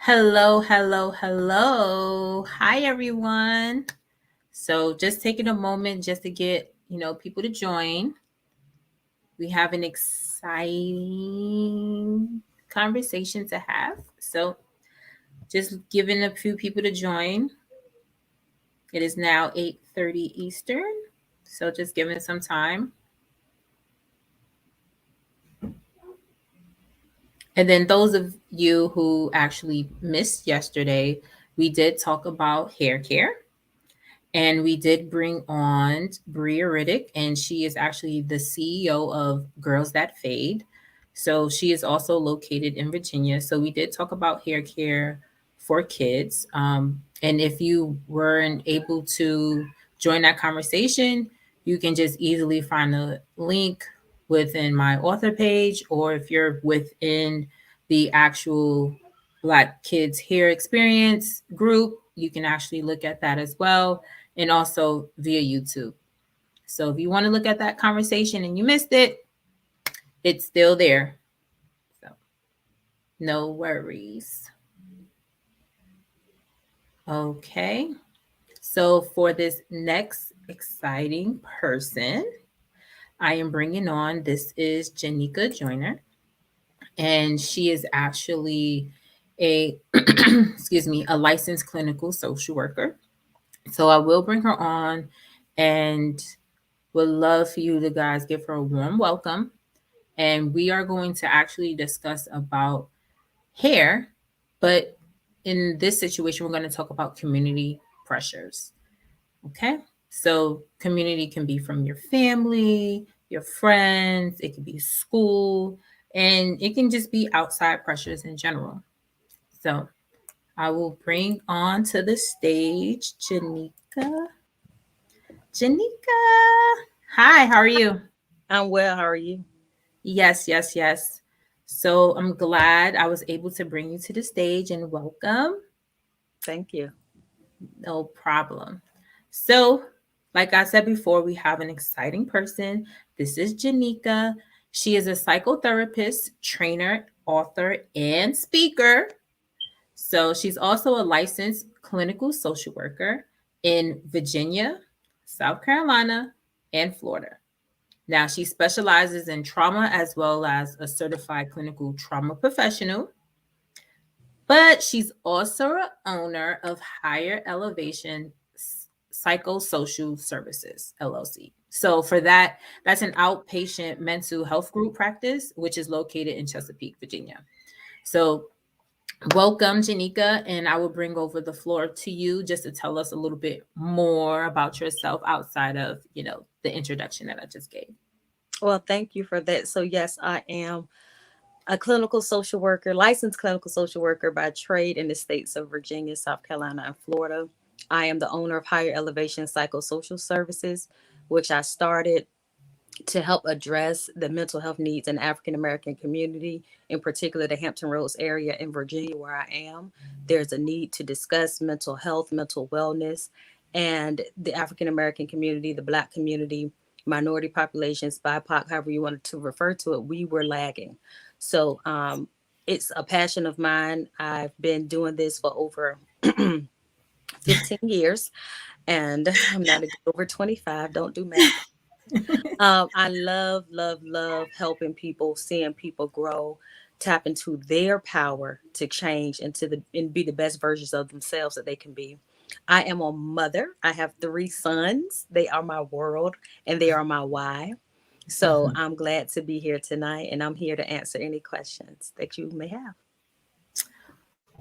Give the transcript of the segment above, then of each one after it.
Hello, hello, hello. Hi, everyone. So, just taking a moment just to get, people to join. We have an exciting conversation to have. So, just giving a few people to join. It is now 8:30 Eastern. So, just giving some time. And then those of you who actually missed yesterday, we did talk about hair care. And we did bring on Bria Riddick, and she is actually the CEO of Girls That Fade. So she is also located in Virginia. So we did talk about hair care for kids. And if you weren't able to join that conversation, you can just easily find a link within my author page, or if you're within the actual Black Kids Hair Experience group, you can actually look at that as well, and also via YouTube. So if you want to look at that conversation and you missed it, it's still there. So no worries. Okay. So for this next exciting person, I am bringing on, this is Janika Joyner, and she is actually a excuse me, a licensed clinical social worker. So I will bring her on and would love for you to guys give her a warm welcome. And we are going to actually discuss about hair, but in this situation, we're going to talk about community pressures. Okay. So community can be from your family, your friends, it can be school, and it can just be outside pressures in general. So I will bring on to the stage Janika. Janika. Hi, how are you? I'm well. How are you? Yes, yes, yes. So I'm glad I was able to bring you to the stage and welcome. Thank you. No problem. So, like I said before, we have an exciting person. This is Janika. She is a psychotherapist, trainer, author, and speaker. So, she's also a licensed clinical social worker in Virginia, South Carolina, and Florida. Now, she specializes in trauma as well as a certified clinical trauma professional, but she's also an owner of Higher Elevation Psychosocial Services, LLC. So, for that, that's an outpatient mental health group practice, which is located in Chesapeake, Virginia. So, welcome, Janika, and I will bring over the floor to you just to tell us a little bit more about yourself outside of, the introduction that I just gave. Well, thank you for that. So, yes, I am a clinical social worker, licensed clinical social worker by trade in the states of Virginia, South Carolina, and Florida. I am the owner of Higher Elevation Psychosocial Services, which I started to help address the mental health needs in the African American community, in particular the Hampton Roads area in Virginia, where I am. There's a need to discuss mental health, mental wellness, and the African American community, the Black community, minority populations, BIPOC, however you wanted to refer to it, we were lagging. So it's a passion of mine. I've been doing this for over 15 years, and I'm not a good over 25. Don't do math. I love, love, love helping people, seeing people grow, tap into their power to change and be the best versions of themselves that they can be. I am a mother. I have three sons. They are my world and they are my why. So I'm glad to be here tonight, and I'm here to answer any questions that you may have.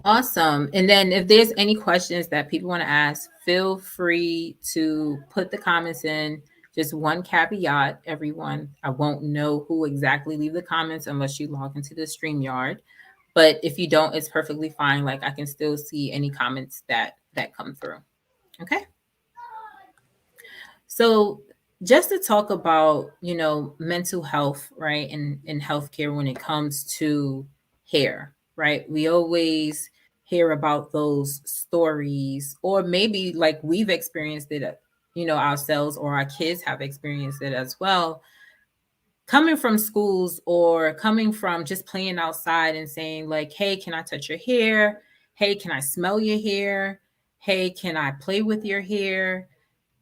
Awesome. And then if there's any questions that people want to ask, feel free to put the comments in. Just one caveat, everyone. I won't know who exactly leave the comments unless you log into the StreamYard. But if you don't, it's perfectly fine. Like I can still see any comments that come through. Okay. So just to talk about, mental health, right? And healthcare when it comes to hair, right? We always hear about those stories, or maybe like we've experienced it, ourselves, or our kids have experienced it as well, coming from schools or coming from just playing outside and saying like, hey, can I touch your hair? hey, can I smell your hair? Hey, can I play with your hair?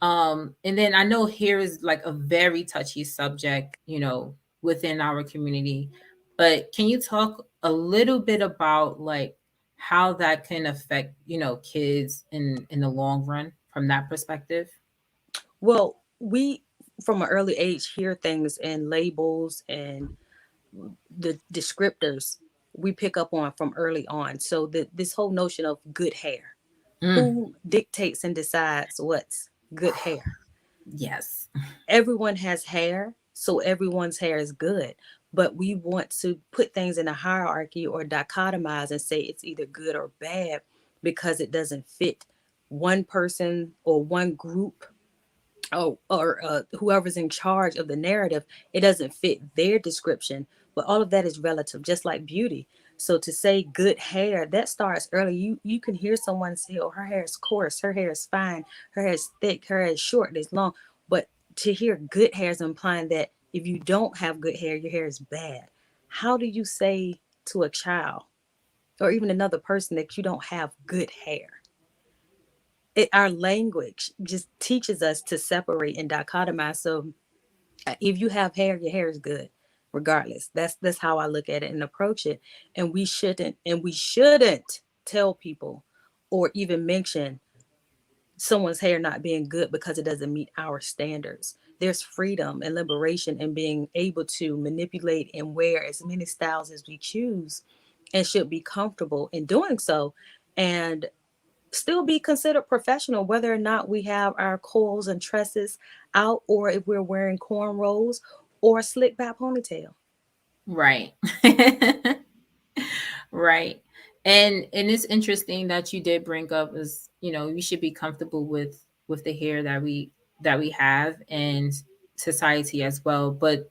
And then I know hair is like a very touchy subject, within our community. But can you talk a little bit about like how that can affect, kids in the long run from that perspective? Well, we from an early age hear things and labels and the descriptors we pick up on from early on. So this whole notion of good hair, Mm, who dictates and decides what's good hair? yes. Everyone has hair, so everyone's hair is good. But we want to put things in a hierarchy or dichotomize and say it's either good or bad because it doesn't fit one person or one group, or whoever's in charge of the narrative. It doesn't fit their description. But all of that is relative, just like beauty. So to say good hair, that starts early. You can hear someone say, oh, her hair is coarse, her hair is fine, her hair is thick, her hair is short, it's long. But to hear good hair is implying that if you don't have good hair, your hair is bad. How do you say to a child or even another person that you don't have good hair? Our language just teaches us to separate and dichotomize. So if you have hair, your hair is good, regardless. That's how I look at it and approach it. And we shouldn't tell people or even mention someone's hair not being good because it doesn't meet our standards. There's freedom and liberation in being able to manipulate and wear as many styles as we choose, and should be comfortable in doing so, and still be considered professional, whether or not we have our coils and tresses out, or if we're wearing cornrows or a slick back ponytail. Right. Right. And it's interesting that you did bring up is, we should be comfortable with the hair that we have and society as well, but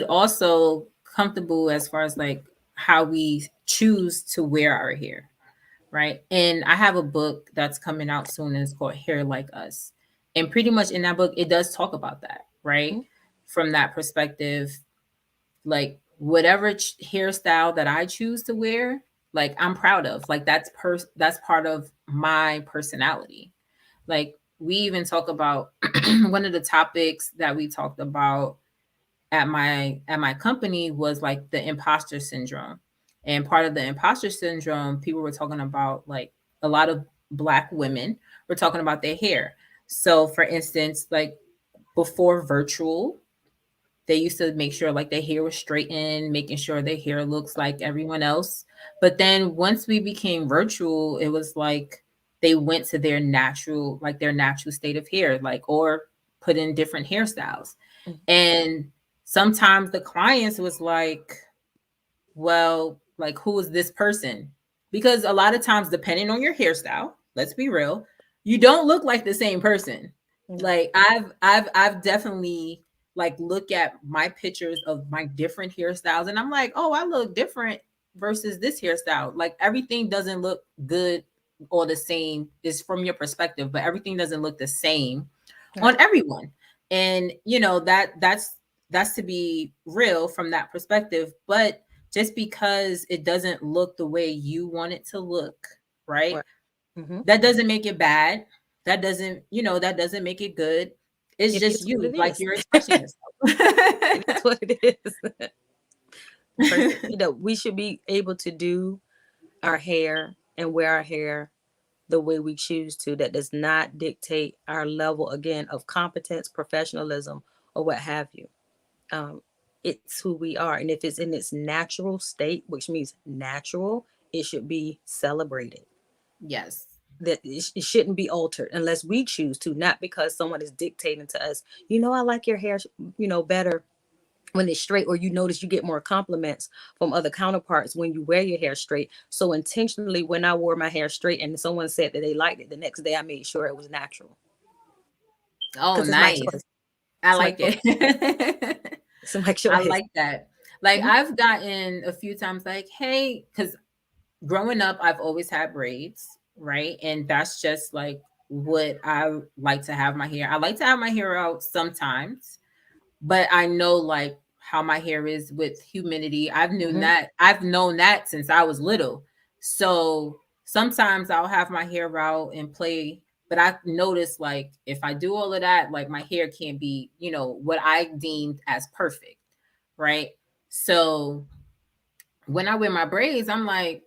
also comfortable as far as like how we choose to wear our hair, right? And I have a book that's coming out soon, and it's called Hair Like Us. And pretty much in that book it does talk about that, right? Mhm. From that perspective, like whatever hairstyle that I choose to wear, like I'm proud of. Like that's part of my personality. Like we even talk about one of the topics that we talked about at my company was like the imposter syndrome. And part of the imposter syndrome, people were talking about like a lot of black women were talking about their hair. So for instance, like before virtual, they used to make sure like their hair was straightened, making sure their hair looks like everyone else. But then once we became virtual, it was like they went to their natural state of hair, like, or put in different hairstyles. And sometimes the clients was like, well, like who is this person? Because a lot of times, depending on your hairstyle, let's be real, you don't look like the same person. No. Like I've definitely like look at my pictures of my different hairstyles and I'm like, oh, I look different versus this hairstyle. Like everything doesn't look good or the same is from your perspective, but everything doesn't look the same on Right. everyone. And that's to be real from that perspective. But just because it doesn't look the way you want it to look, right? Right. Mm-hmm. That doesn't make it bad. That doesn't make it good. It's It just is what you, it like is. you're expressing It yourself. is what it is. We should be able to do our hair and wear our hair the way we choose to. That does not dictate our level, again, of competence, professionalism, or what have you. Um, it's who we are. And if it's in its natural state, which means natural, it should be celebrated. Yes. That it shouldn't be altered unless we choose to, not because someone is dictating to us, I like your hair, better when it's straight, or you notice you get more compliments from other counterparts when you wear your hair straight. So intentionally, when I wore my hair straight and someone said that they liked it, the next day I made sure it was natural Oh, because it's my nice. choice. I It's my like choice. it. It's my I choice. like that. Like Mhm. I've gotten a few times like, hey, because growing up, I've always had braids, right? And that's just like what I like to have my hair. I like to have my hair out sometimes, but I know like how my hair is with humidity. I've known Mhm. that. I've known that since I was little. So sometimes I'll have my hair out and play, but I notice like if I do all of that, like my hair can't be, what I deemed as perfect, right? So when I wear my braids, I'm like,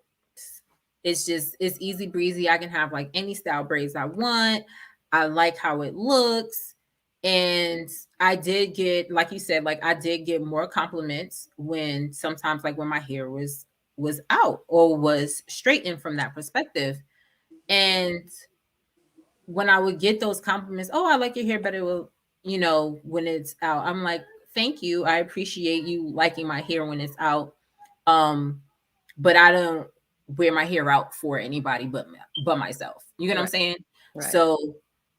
it's easy breezy. I can have like any style braids I want. I like how it looks. And I did get, like you said, like I did get more compliments when sometimes like when my hair was out or was straightened from that perspective. And when I would get those compliments, oh, I like your hair better, when it's out. I'm like, thank you. I appreciate you liking my hair when it's out. Um, but I don't wear my hair out for anybody but myself. You get what I'm Right. saying? Right. So,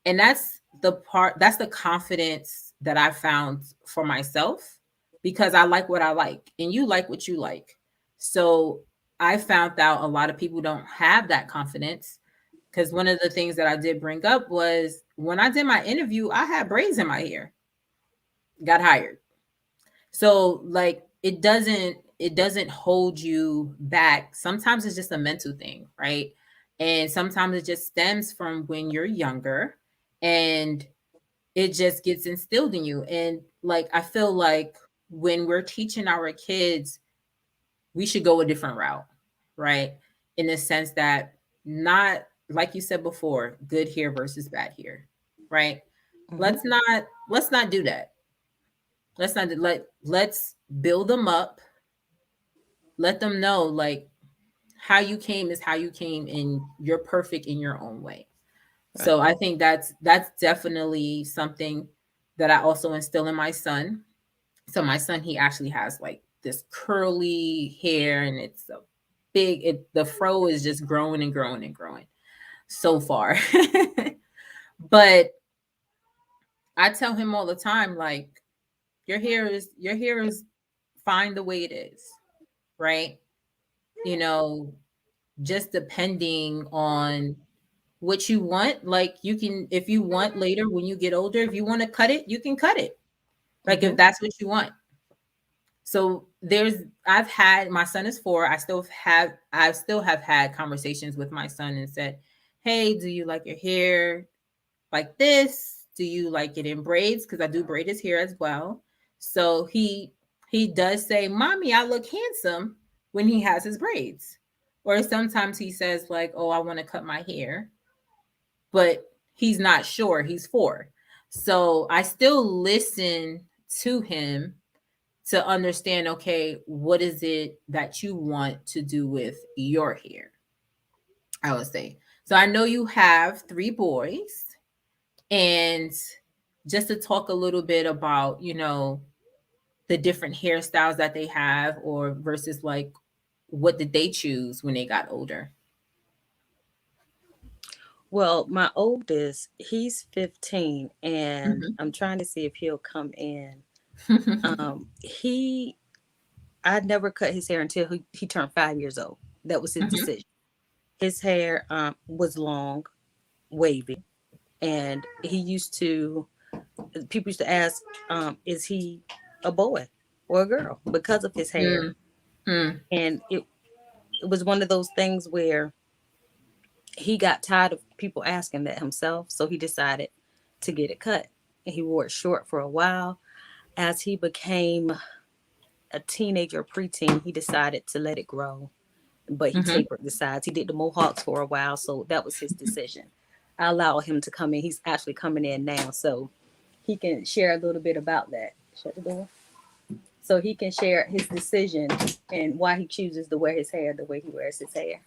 and that's the confidence that I found for myself because I like what I like and you like what you like. So, I found out a lot of people don't have that confidence because one of the things that I did bring up was when I did my interview, I had braids in my hair, got hired. So like it doesn't hold you back. Sometimes it's just a mental thing, right? And sometimes it just stems from when you're younger and it just gets instilled in you. And like I feel like when we're teaching our kids, we should go a different route, right? In the sense that not like you said before, good hair versus bad hair, right? Hmm. Let's not do that. Let's build them up. Let them know like how you came is how you came and you're perfect in your own way. Right. So I think that's definitely something that I also instill in my son. So my son, he actually has like this curly hair and it's a the fro is just growing and growing and growing so far. But I tell him all the time like your hair is fine the way it is, right? You know, just depending on what you want. Like you can, if you want later when you get older, if you want to cut it, you can cut it. Like Hmm. if that's what you want. So I've had, my son is 4. I still have had conversations with my son and said, hey, do you like your hair like this? Do you like it in braids? Because I do braid his hair as well. So he does say, mommy, I look handsome when he has his braids. Or sometimes he says like, oh, I want to cut my hair, but he's not sure. He's 4. So I still listen to him to understand, okay, what is it that you want to do with your hair? I would say. So I know you have 3 boys, and just to talk a little bit about, the different hairstyles that they have or versus like what did they choose when they got older? Well, my oldest, he's 15, and Mhm. I'm trying to see if he'll come in. He, I never cut his hair until he turned 5 years old. That was his Mhm. decision. His hair was long, wavy, and he used to. People used to ask, "Is he a boy or a girl?" Because of his hair, Mm, mm, and it was one of those things where he got tired of people asking that himself, so he decided to get it cut. And he wore it short for a while. As he became a teenager, preteen, he decided to let it grow, but he mhm. tapered the sides. He did the mohawks for a while, so that was his decision. I allowed him to come in. He's actually coming in now, so he can share a little bit about that. Shut the door. So he can share his decision and why he chooses to wear his hair the way he wears his hair.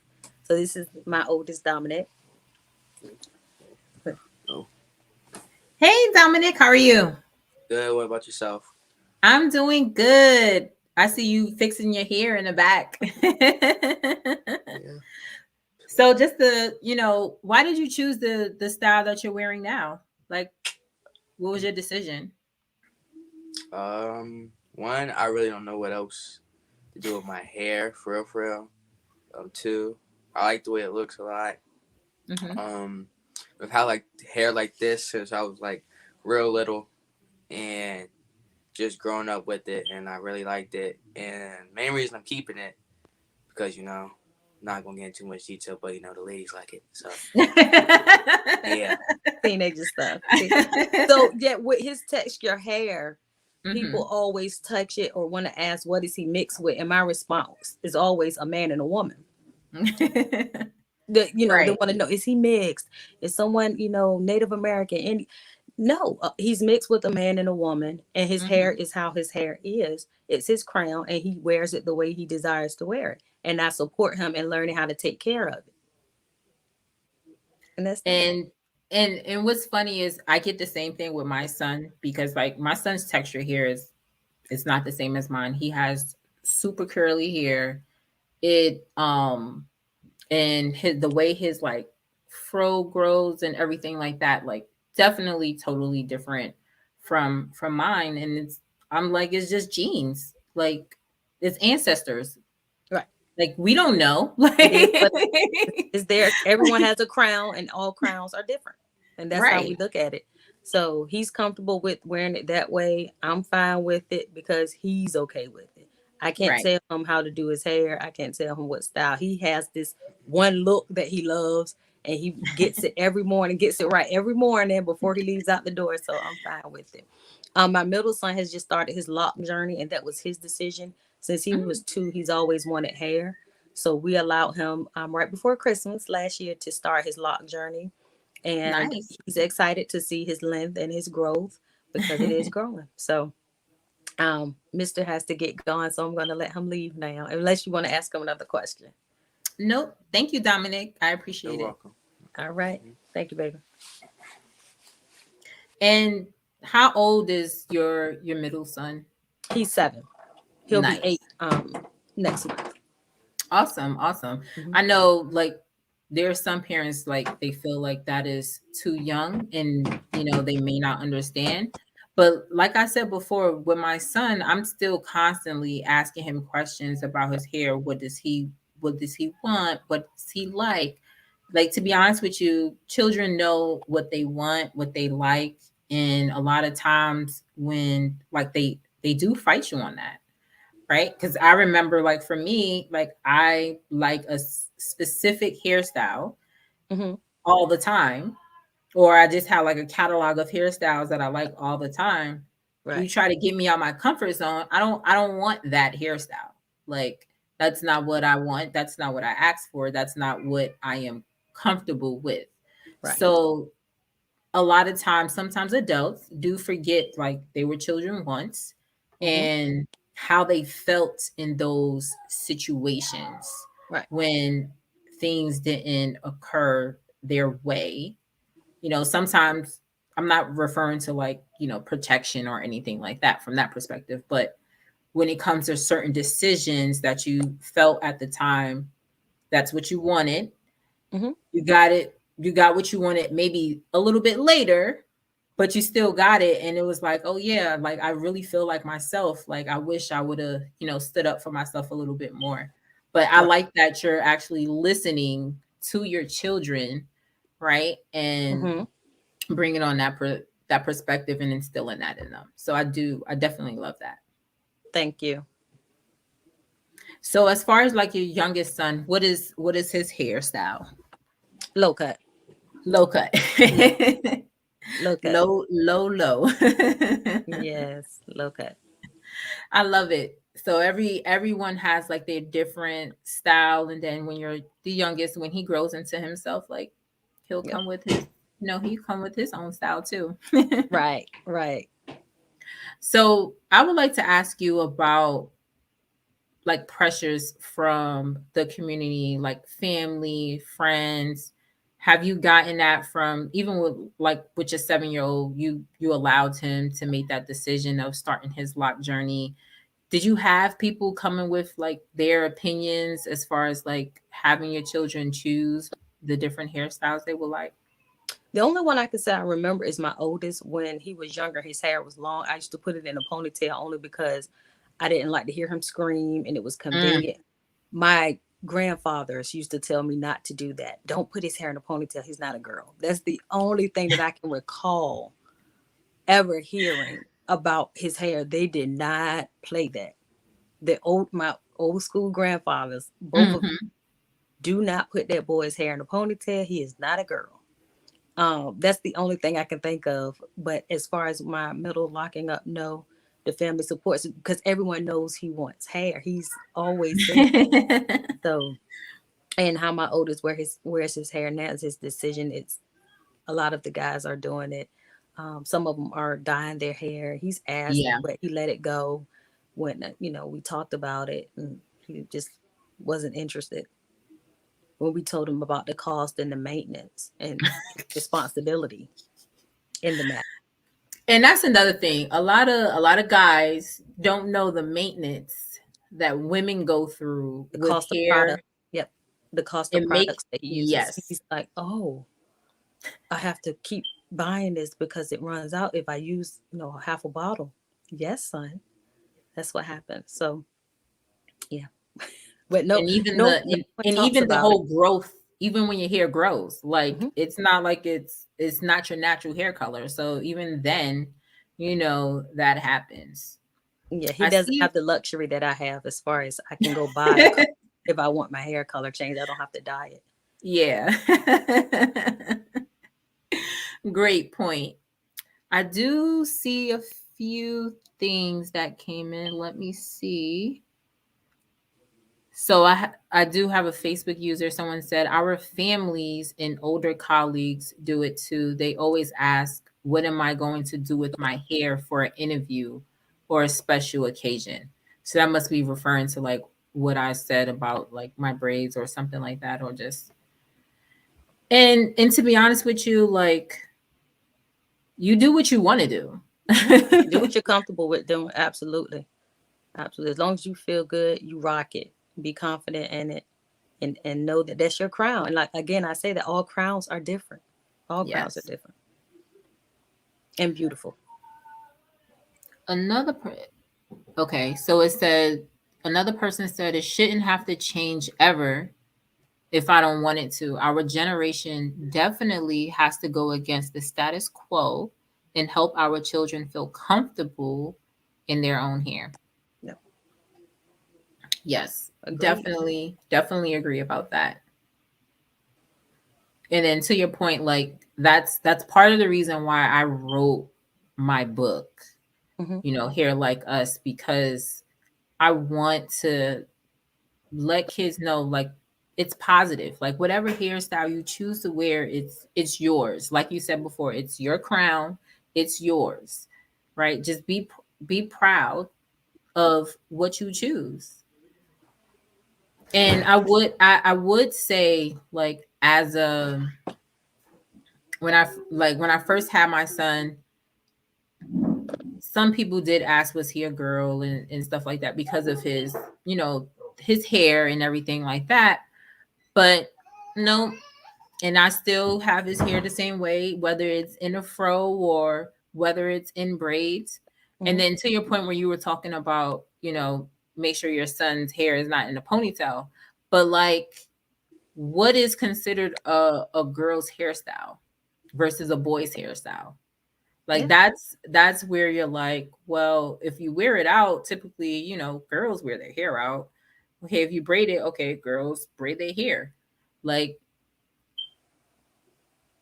So this is my oldest, Dominic. Oh, Hey, Dominic, how are you? good. What about yourself? I'm doing good. I see you fixing your hair in the back. Yeah. So just why did you choose the style that you're wearing now? Like, what was your decision? One, I really don't know what else to do with my hair, for real, for real. Two, I like the way it looks a lot. Mm-hmm. Um, I've had like hair like this since I was like real little, and just growing up with it, and I really liked it. And main reason I'm keeping it because Not gonna get into too much detail, but the ladies like it. So yeah. Teenager stuff. So yeah, with his texture hair, people Hmm. always touch it or want to ask what is he mixed with, and my response is always a man and a woman. They Right. want to know, is he mixed? Is someone Native American? And no, he's mixed with a man and a woman, and his hair Hmm. is how his hair is. It's his crown, and he wears it the way he desires to wear it. And I support him in learning how to take care of it. And that's that. And and what's funny is I get the same thing with my son because like my son's texture here is it's not the same as mine. He has super curly hair. It and his the way his like fro grows and everything like that, like definitely totally different from mine. And it's I'm like it's just genes. Like it's ancestors. Right. Like we don't know. It is Like what is there. Everyone has a crown, and all crowns are different, and that's how we right. look at it. So he's comfortable with wearing it that way. I'm fine with it because he's okay with it. I can't Right. tell him how to do his hair. I can't tell him what style. He has this one look that he loves, and he gets it every morning, gets it right every morning before he leaves out the door. So I'm fine with it. My middle son has just started his lock journey, and that was his decision. Since he was Mm, 2, he's always wanted hair. So we allowed him right before Christmas last year to start his lock journey, and nice. he's excited to see his length and his growth because it is growing. So Mr. has to get going, so I'm going to let him leave now, unless you want to ask him another question. Nope. Thank you, Dominic. I You're appreciate it. welcome. All right, thank you, baby. And how old is your middle son? He's 7. He'll be 8 Nice. next month. Awesome. Awesome. Mhm. I know like there are some parents like they feel like that is too young and they may not understand. But like I said before, with my son, I'm still constantly asking him questions about his hair. What does he want? What does he like? Like to be honest with you, children know what they want, what they like, and a lot of times when like they do fight you on that, right? Because I remember, like for me, like I like a specific hairstyle Mhm. all the time, or I just have like a catalog of hairstyles that I like all the time. You Right. try to get me out my comfort zone. I don't want that hairstyle. Like that's not what I want. That's not what I asked for. That's not what I am comfortable with. Right. So a lot of times, sometimes adults do forget like they were children once Mhm. and how they felt in those situations Right. when things didn't occur their way. Sometimes I'm not referring to like, protection or anything like that from that perspective, but when it comes to certain decisions that you felt at the time, that's what you wanted. Mhm. You got what you wanted maybe a little bit later, but you still got it. And it was like, oh yeah, like I really feel like myself. Like I wish I would have, stood up for myself a little bit more. But I Right. like that you're actually listening to your children, right? And Mhm. bringing on that perspective and instilling that in them. So I definitely love that. Thank you. So as far as like your youngest son, what is his hairstyle? Low cut. Low cut. Yeah. Low cut. Low. Yes. Low cut. I love it. So everyone has like their different style, and then when you're the youngest, when he grows into himself, like he'll Yep. come with his, he come with his own style too. Right. Right. So I would like to ask you about like pressures from the community, like family, friends. Have you gotten that from even with your 7-year old, you allowed him to make that decision of starting his lock journey? Did you have people coming with like their opinions as far as like having your children choose the different hairstyles they would like? The only one I can say I remember is my oldest. When he was younger, his hair was long. I used to put it in a ponytail only because I didn't like to hear him scream, and it was Mm, convenient. My grandfathers used to tell me not to do that. Don't put his hair in a ponytail. He's not a girl. That's the only thing that I can recall ever hearing about his hair. They did not play that. My old school grandfathers, both of them, mhm. do not put that boy's hair in a ponytail. He is not a girl. That's the only thing I can think of. But as far as my middle locking up, no. The family supports it because everyone knows he wants hair. He's always said that. So, and how my oldest wears his hair now is his decision. It's a lot of the guys are doing it. Some of them are dyeing their hair. He's asked, Yeah. but he let it go when we talked about it, and he just wasn't interested when we told him about the cost and the maintenance and responsibility in the matter. And that's another thing. A lot of guys don't know the maintenance that women go through The with cost of product. hair. Yep. The cost of It make products that he uses. Yes. He's like, oh, I have to keep buying this because it runs out if I use, half a bottle. Yes, son. That's what happened. So yeah. But no, And even no, the no one and talks even the about it. whole growth, even when your hair grows, like Hmm. it's not like it's not your natural hair color. So even then, that happens. Yeah, he I doesn't see. have the luxury that I have as far as I can go buy a color. If I want my hair color changed, I don't have to dye it. Yeah. Great point. I do see a few things that came in. Let me see. So I do have a Facebook user. Someone said our families and older colleagues do it too. They always ask, "What am I going to do with my hair for an interview or a special occasion?" So that must be referring to like what I said about like my braids or something like that, or just and to be honest with you, like you do what you want to do. Hmm. Do what you're comfortable with doing. Absolutely. Absolutely. As long as you feel good, you rock it. Be confident in it, and know that that's your crown. And like again, I say that all crowns are different. All crowns are Yes. different and beautiful. Another Okay, so it said another person said it shouldn't have to change ever if I don't want it to. Our generation definitely has to go against the status quo and help our children feel comfortable in their own hair. Yep. Yes, Agreed. definitely agree about that. And then to your point, like that's part of the reason why I wrote my book, Hmm. Hair Like Us, because I want to let kids know like it's positive. Like whatever hairstyle you choose to wear, it's yours. Like you said before, it's your crown, it's yours. Right? Just be proud of what you choose. And I would say like as a when I first had my son, some people did ask was he a girl and stuff like that because of you know his hair and everything like that. But no, and I still have his hair the same way, whether it's in a fro or whether it's in braids. And Hmm. then to your point where you were talking about, make sure your son's hair is not in a ponytail, but like, what is considered a girl's hairstyle versus a boy's hairstyle? Like Yeah. that's where you're like, well, if you wear it out, typically, girls wear their hair out. Okay, if you braid it, okay, girls braid their hair. Like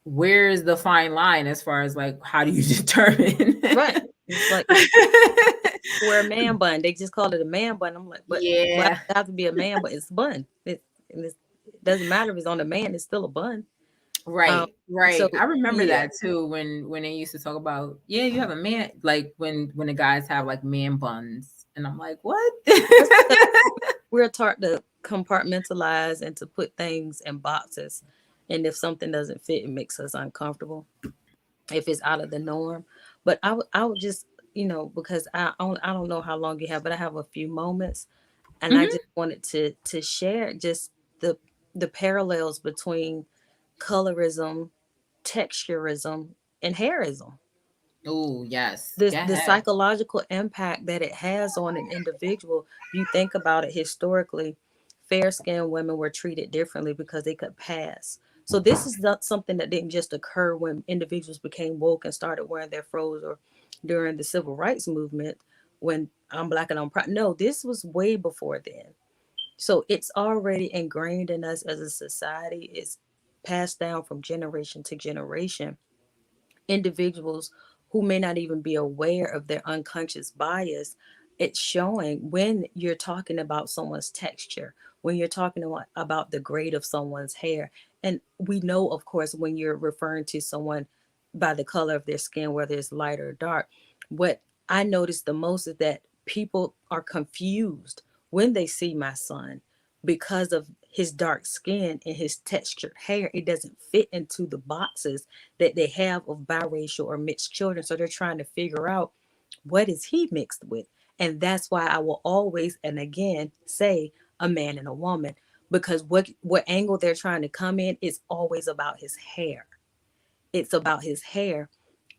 where's the fine line as far as like how do you determine? Right. It's like wear a man bun. They just call it a man bun. I'm like, but why does Yeah, it have to be a man bun? It's a bun. It doesn't matter if it's on a man. It's still a bun. Um. So right. I remember yeah, that too when they used to talk about, yeah, you have a man, like when the guys have like man buns, and I'm like, what? that's because we're taught to compartmentalize and to put things in boxes, and if something doesn't fit, it makes us uncomfortable. If it's out of the norm, but I would just because I don't know how long you have, but I have a few moments, and I Hmm. just wanted to share just the the parallels between colorism, texturism, and hairism. Oh yes, The yeah. psychological impact that it has on an individual. If you think about it historically, fair skinned women were treated differently because they could pass. So this is not something that didn't just occur when individuals became woke and started wearing their fros, or during the civil rights movement when I'm black and I'm proud. No, this was way before then. So it's already ingrained in us as a society. It's passed down from generation to generation. Individuals who may not even be aware of their unconscious bias, it's showing when you're talking about someone's texture, when you're talking about the grade of someone's hair. And we know, of course, when you're referring to someone by the color of their skin, whether it's light or dark, what I notice the most is that people are confused when they see my son because of his dark skin and his textured hair. It doesn't fit into the boxes that they have of biracial or mixed children. So they're trying to figure out, what is he mixed with? And that's why I will always and again say a man and a woman, because what angle they're trying to come in is always about his hair. It's about his hair.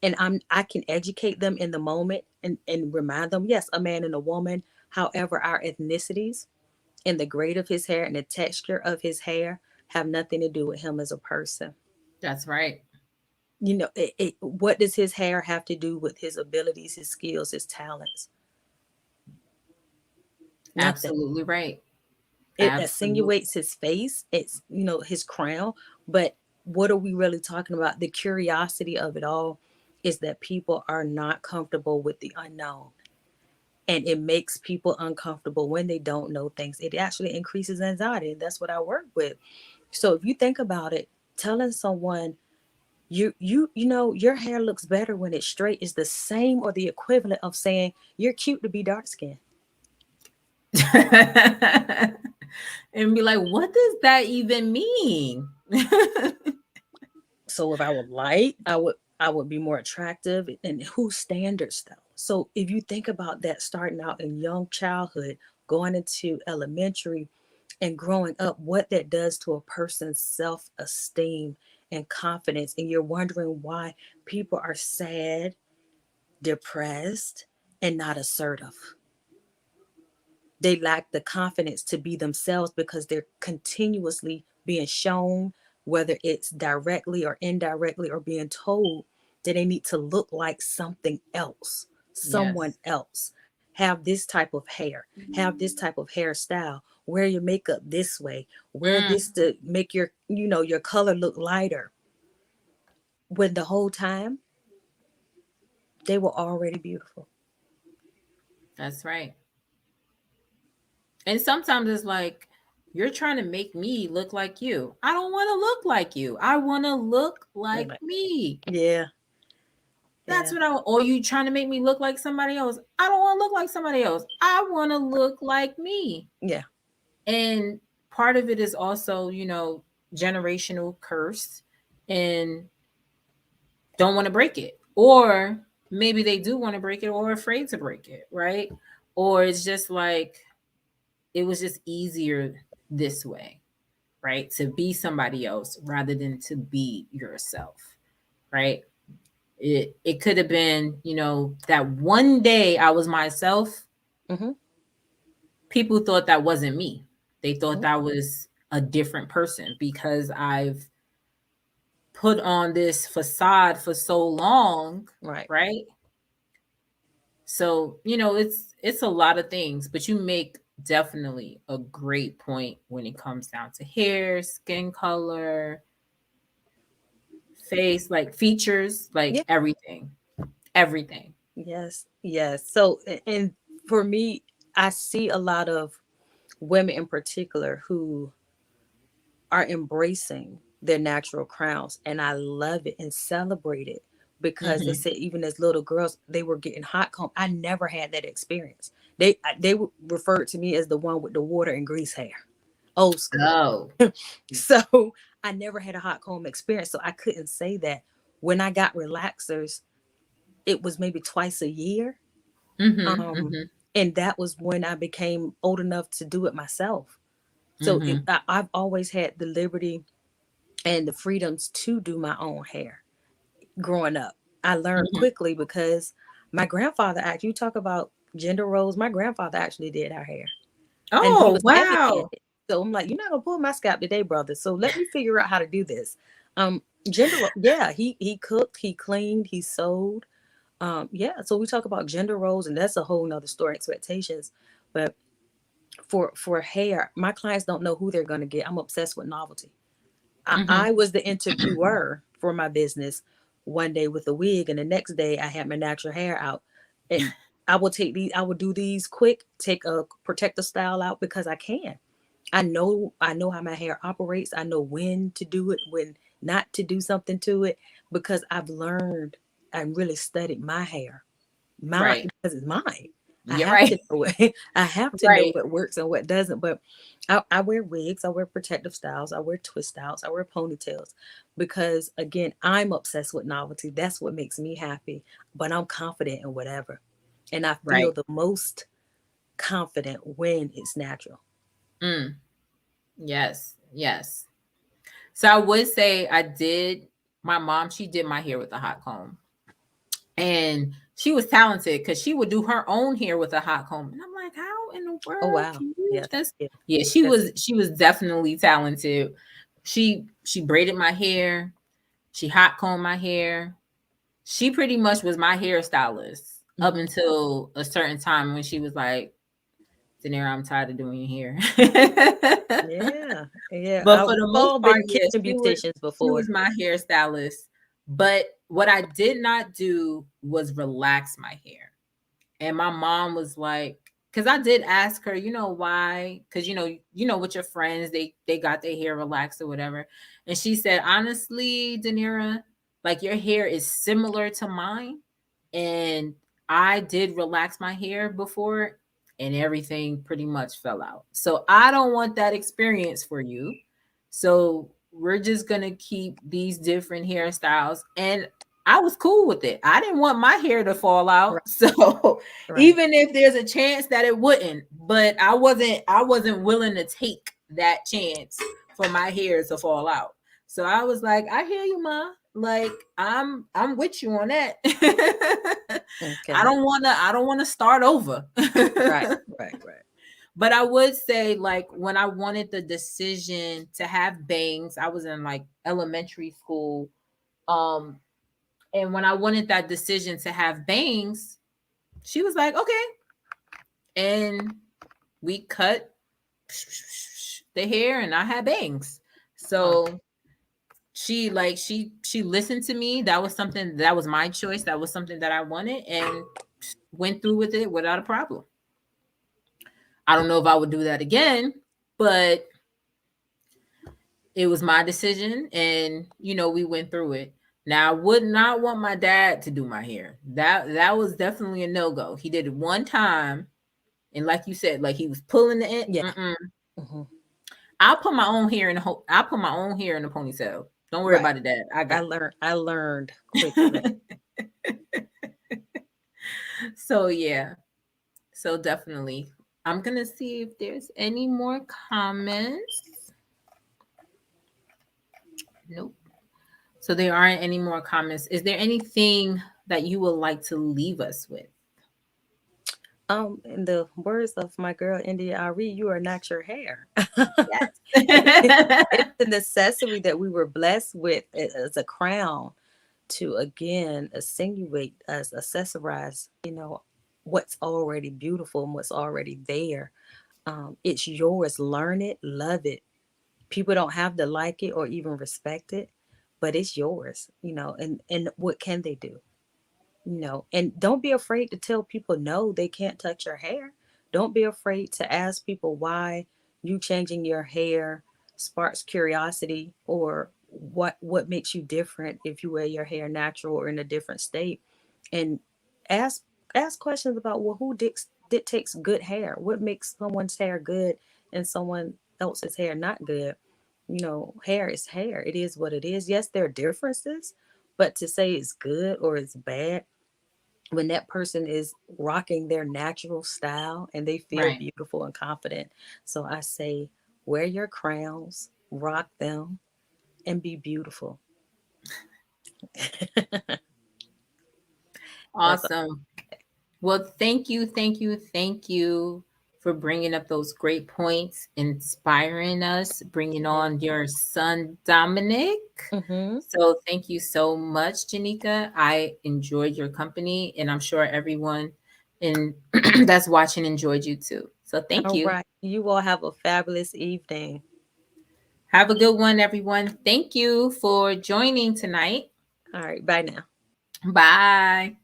And I can educate them in the moment and remind them, yes, a man and a woman. However, our ethnicities and the grade of his hair and the texture of his hair have nothing to do with him as a person. That's right. What does his hair have to do with his abilities, his skills, his talents? Nothing. Absolutely right. It Absolutely. insinuates his face, it's his crown, but what are we really talking about? The curiosity of it all is that people are not comfortable with the unknown, and it makes people uncomfortable when they don't know things. It actually increases anxiety, and that's what I work with. So if you think about it, telling someone your hair looks better when it's straight is the same or the equivalent of saying you're cute to be dark skinned. And be like, what does that even mean? So if I were light, I would be more attractive. And whose standards though? So if you think about that, starting out in young childhood, going into elementary and growing up, what that does to a person's self-esteem and confidence, and you're wondering why people are sad, depressed, and not assertive. They lack the confidence to be themselves because they're continuously being shown, whether it's directly or indirectly, or being told that they need to look like something else, someone Yes. else, have this type of hair, have this type of hairstyle, wear your makeup this way, wear Mm, this to make your color look lighter, when the whole time they were already beautiful. that's right. And sometimes it's like, you're trying to make me look like you. I don't want to look like you. I want to look They're like like, me. yeah, That's yeah, what I, or you trying to make me look like somebody else. I don't want to look like somebody else. I want to look like me. yeah, And part of it is also, generational curse, and don't want to break it. Or maybe they do want to break it or afraid to break it, right? Or it's just like, it was just easier this way, right? To be somebody else rather than to be yourself, right? It could have been, that one day I was myself, mm-hmm, people thought that wasn't me. They thought mm-hmm, that was a different person because I've put on this facade for so long, right. right? So, it's a lot of things, but you make definitely a great point when it comes down to hair, skin color, face, like features, like Yeah. everything. Everything. Yes, yes. So, and for me, I see a lot of women in particular who are embracing their natural crowns, and I love it and celebrate it, because they Hmm. said even as little girls they were getting hot comb. I never had that experience. They referred to me as the one with the water and grease hair, old school. Oh. So I never had a hot comb experience, so I couldn't say that. When I got relaxers, it was maybe twice a year. Hmm. um Hmm. and that was when I became old enough to do it myself. So Hmm. I've always had the liberty and the freedoms to do my own hair. Growing up, I learned Hmm. quickly because my grandfather actually, you talk about gender roles, my grandfather actually did our hair, and he Oh, was wow. educated. So I'm like, you're not gonna pull my scalp today, brother, so let me figure out how to do this. Gender yeah, he cooked, he cleaned, he sewed. Yeah, so we talk about gender roles, and that's a whole nother story, expectations. But for hair, my clients don't know who they're going to get. I'm obsessed with novelty. I Mm-hmm. was the interviewer for my business one day with a wig, and the next day I had my natural hair out. And I will do these quick, take a protective style out because I can. I know how my hair operates. I know when to do it, when not to do something to it, because I've learned and really studied my hair. Mine, Right. because it's mine. I You're have right. to know it. I have to know Right. what works and what doesn't. But I wear wigs, I wear protective styles, I wear twist styles, I wear ponytails because again, I'm obsessed with novelty. That's what makes me happy. But I'm confident in whatever. And I feel Right. the most confident when it's natural. Mm. Yes. Yes. So I would say I did. My mom, she did my hair with a hot comb, and she was talented because she would do her own hair with a hot comb, and I'm like, how in the Oh world wow. can you Yeah. just? Yeah. Yeah, That's it. she was definitely talented. She braided my hair. She hot combed my hair. She pretty much was my hairstylist up Hmm. until a certain time when she was like, Daenerys, I'm tired of doing your hair. Yeah. Yeah. But for the We've most all part, been yeah, kitchen beauticians she before. was my hairstylist. But what I did not do was relax my hair. And my mom was like, because I did ask her, why? Because with your friends, they got their hair relaxed or whatever. And she said, honestly, Danira, like your hair is similar to mine. And I did relax my hair before and everything pretty much fell out. So I don't want that experience for you. So we're just gonna keep these different hairstyles. And I was cool with it. I didn't want my hair to fall out. Right. So Right. even if there's a chance that it wouldn't, but I wasn't willing to take that chance for my hair to fall out. So I was like, I hear you, ma. Like I'm with you on that. Okay. I don't wanna start over. Right. Right. Right. But I would say, like, when I wanted the decision to have bangs, I was in like elementary school. Um, and when I wanted that decision to have bangs, she was like, okay. And we cut the hair and I had bangs. Wow. So she listened to me. That was something that was my choice. That was something that I wanted and went through with it without a problem. I don't know if I would do that again, but it was my decision and we went through it. Now I would not want my dad to do my hair. That was definitely a no-go. He did it one time and like you said, like he was pulling the end. Yeah. Mm-mm. Hmm. I'll put my own hair in a ponytail. Don't worry Right. about it, Dad. I got I learned quickly. so yeah. So definitely. I'm gonna see if there's any more comments. Nope. So there aren't any more comments. Is there anything that you would like to leave us with? In the words of my girl India Ari, you are not your hair. Yes. It's the necessity that we were blessed with as a crown to again accentuate us, accessorize, what's already beautiful and what's already there. It's yours. Learn it, love it. People don't have to like it or even respect it, but it's yours, and what can they do? And don't be afraid to tell people no, they can't touch your hair. Don't be afraid to ask people why you changing your hair sparks curiosity, or what makes you different if you wear your hair natural or in a different state. And ask ask questions about, well, who dictates good hair? What makes someone's hair good and someone else's hair not good? Hair is hair. It is what it is. Yes, there are differences, but to say it's good or it's bad when that person is rocking their natural style and they feel Right. beautiful and confident. So I say, wear your crowns, rock them, and be beautiful. That's Awesome. Well, thank you for bringing up those great points, inspiring us, bringing yeah. on your son, Dominic. Mm-hmm. So, thank you so much, Janika. I enjoyed your company, and I'm sure everyone in that's watching enjoyed you too. So thank All you. right. You all have a fabulous evening. Have a good one, everyone. Thank you for joining tonight. All right. Bye now. Bye.